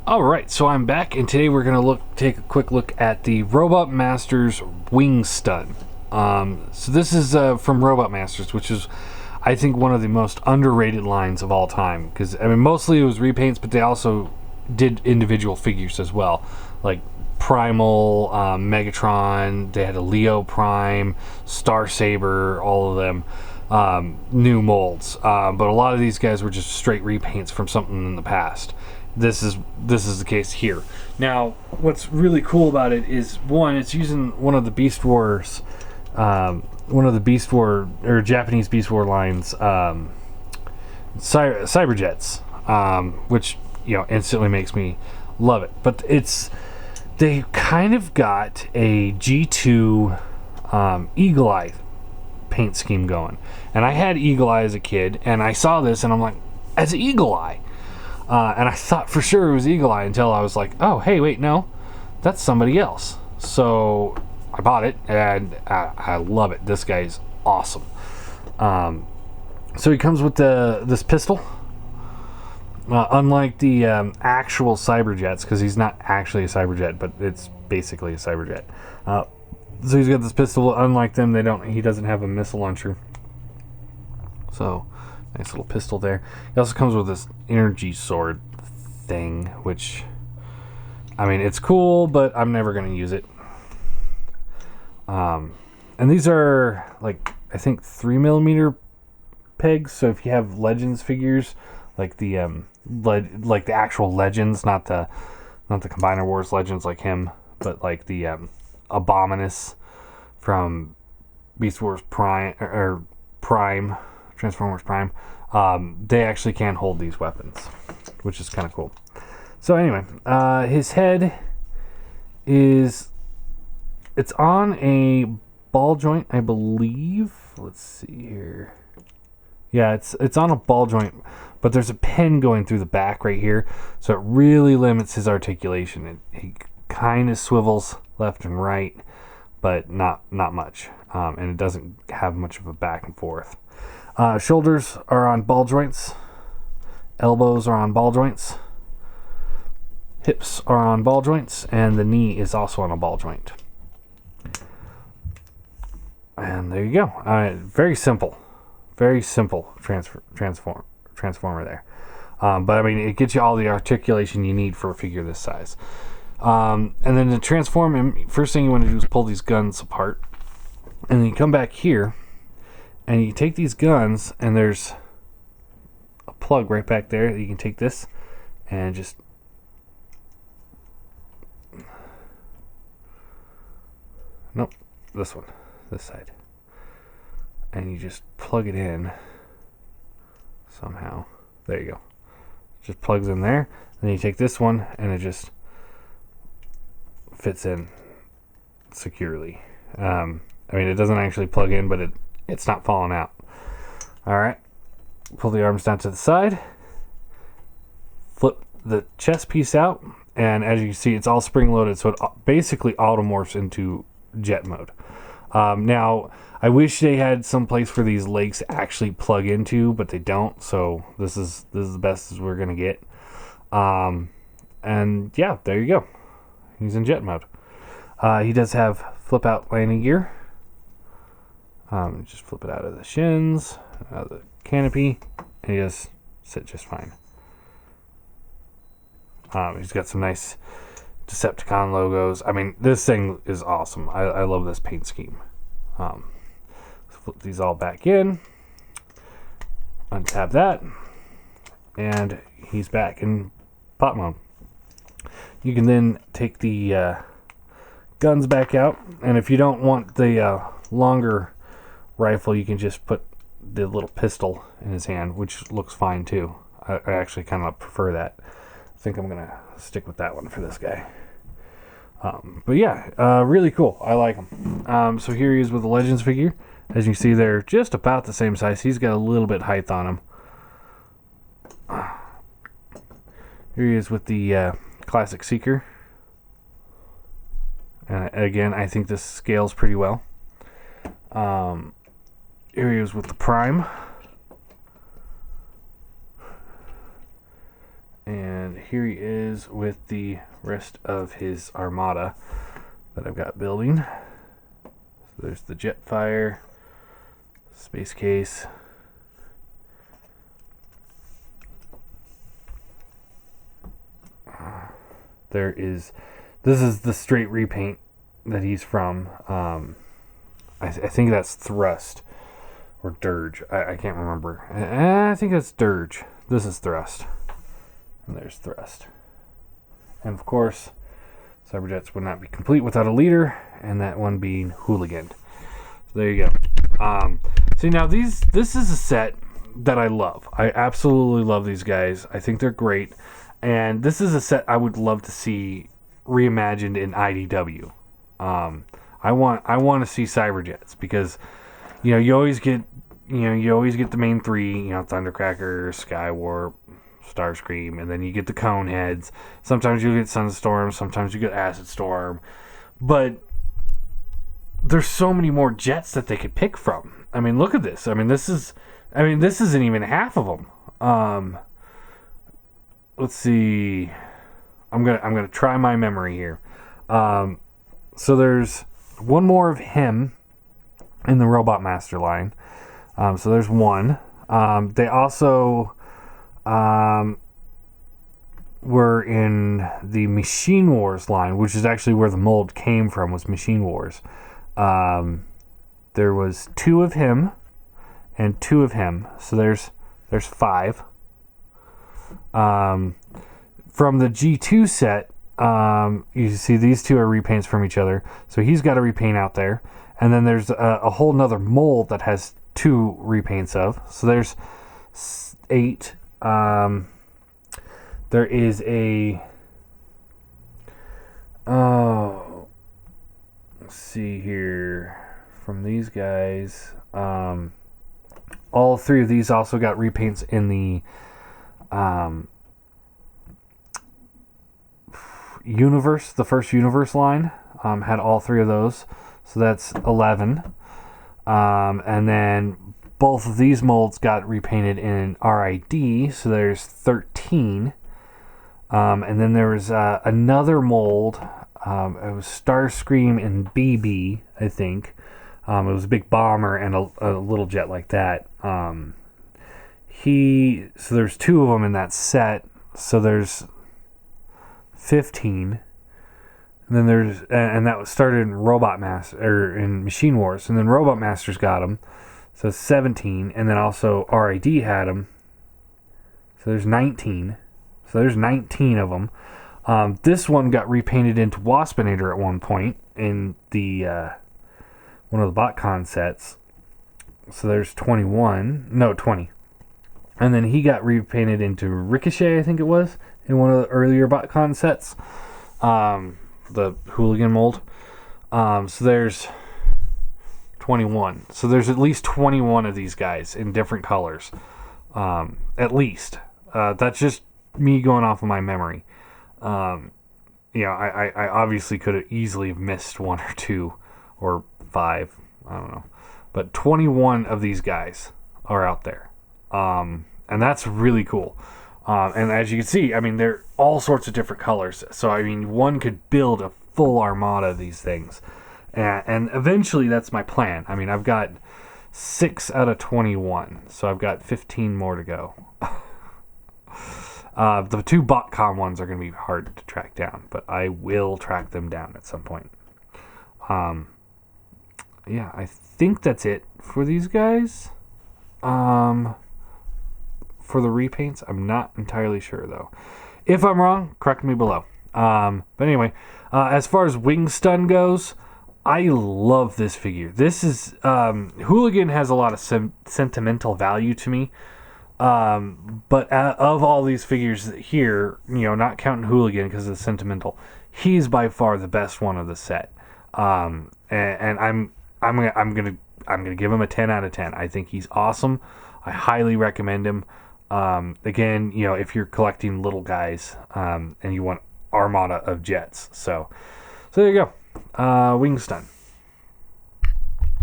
All right, so I'm back, and today we're gonna take a quick look at the Robotmaster's Wing Stun. So this is from Robotmasters, which is, I think, one of the most underrated lines of all time. Because I mean, mostly it was repaints, but they also did individual figures as well, like Primal, Megatron. They had a Leo Prime, Star Saber, all of them. New molds, but a lot of these guys were just straight repaints from something in the past. This is the case here. Now, what's really cool about it is, one, it's using one of the Beast Wars, one of the Beast War or Japanese Beast War lines, Cyberjets, which instantly makes me love it. But they kind of got a G2 Eagle Eye paint scheme going, and I had Eagle Eye as a kid, and I saw this, and I'm like, as Eagle Eye. And I thought for sure it was Eagle Eye until I was like, oh, hey, wait, no, that's somebody else. So I bought it, and I love it. This guy's awesome. So he comes with this pistol. Unlike the actual Cyberjets, because he's not actually a Cyberjet, but it's basically a Cyberjet. So he's got this pistol. Unlike them, he doesn't have a missile launcher. So nice little pistol there. He also comes with this energy sword thing, which, I mean, it's cool, but I'm never going to use it. And these are, like, I think 3mm pegs. So if you have Legends figures, like the like the actual Legends, not the Combiner Wars Legends like him, but like the Abominus from Beast Wars Prime or Prime. Transformers Prime, they actually can hold these weapons, which is kind of cool. So anyway, his head it's on a ball joint, I believe. Let's see here. Yeah, it's on a ball joint, but there's a pin going through the back right here, so it really limits his articulation. He kind of swivels left and right, but not much, and it doesn't have much of a back and forth. Shoulders are on ball joints. Elbows are on ball joints. Hips are on ball joints. And the knee is also on a ball joint. And there you go. Very simple. Very simple transformer there. But I mean, it gets you all the articulation you need for a figure this size. And then to transform him, first thing you want to do is pull these guns apart. And then you come back here. And you take these guns, and there's a plug right back there. You can take this and just this one, this side, and you just plug it in somehow. There you go. Just plugs in there. And then you take this one, and it just fits in securely. I mean, it doesn't actually plug in, but it's not falling out. All right, pull the arms down to the side, flip the chest piece out, and as you can see, it's all spring loaded, so it basically automorphs into jet mode. Now, I wish they had some place for these legs to actually plug into, but they don't, so this is the best as we're gonna get. And yeah, there you go. He's in jet mode. He does have flip out landing gear. Just flip it out of the shins, out of the canopy, and he does sit just fine. He's got some nice Decepticon logos. I mean, this thing is awesome. I love this paint scheme. Flip these all back in, untap that, and he's back in pop mode. You can then take the guns back out, and if you don't want the longer rifle, you can just put the little pistol in his hand, which looks fine too. I actually kind of prefer that. I think I'm gonna stick with that one for this guy. But yeah, really cool. I like him. So here he is with the Legends figure. As you see, they're just about the same size. He's got a little bit height on him. Here he is with the Classic Seeker. Again, I think this scales pretty well. Here he is with the Prime. And here he is with the rest of his armada that I've got building. So there's the Jetfire, space case. This is the straight repaint that he's from. I think that's Thrust or Dirge. I can't remember. I think that's Dirge. This is Thrust. And there's Thrust. And of course, Cyberjets would not be complete without a leader, and that one being Hooligan. So there you go. See, now this is a set that I love. I absolutely love these guys. I think they're great. And this is a set I would love to see reimagined in IDW. I want to see Cyberjets because, you always get the main three, Thundercracker, Skywarp, Starscream, and then you get the Coneheads. Sometimes you get Sunstorm, sometimes you get Acid Storm. But there's so many more jets that they could pick from. I mean, look at this. This isn't even half of them. Let's see. I'm gonna try my memory here. So there's one more of him in the Robotmaster line. So there's one. They also were in the Machine Wars line, which is actually where the mold came from, was Machine Wars. There was 2 of him and 2 of him. So there's 5. From the G2 set, you see these 2 are repaints from each other. So he's got a repaint out there. And then there's a whole nother mold that has 2 repaints of. So there's 8. There is a... let's see here. From these guys, all 3 of these also got repaints in the Universe, the first Universe line, had all 3 of those. So that's 11. And then both of these molds got repainted in RID, so there's 13. And then there was another mold. It was Starscream and BB, I think. It was a big bomber and a little jet like that. So there's 2 of them in that set. So there's 15. And then and that was started in Robotmaster, or in Machine Wars. And then Robotmaster's got them. So 17. And then also RID had them. So there's 19. So there's 19 of them. This one got repainted into Waspinator at one point in the one of the BotCon sets. So there's 21. No, 20. And then he got repainted into Ricochet, I think it was, in one of the earlier BotCon sets. The Hooligan mold. So there's 21. So there's at least 21 of these guys in different colors. At least. That's just me going off of my memory. I obviously could have easily have missed 1 or 2 or 5. I don't know. But 21 of these guys are out there. And that's really cool. And as you can see, they're all sorts of different colors. So, one could build a full armada of these things. And eventually that's my plan. I've got 6 out of 21. So I've got 15 more to go. The 2 BotCon ones are going to be hard to track down, but I will track them down at some point. I think that's it for these guys. For the repaints, I'm not entirely sure though. If I'm wrong, correct me below. But anyway, as far as Wing Stun goes, I love this figure. This is Hooligan has a lot of sentimental value to me. But of all these figures here, not counting Hooligan because it's sentimental, he's by far the best one of the set. And I'm gonna give him a 10 out of 10. I think he's awesome. I highly recommend him. Again, if you're collecting little guys, and you want armada of jets. So there you go. Wing Stun.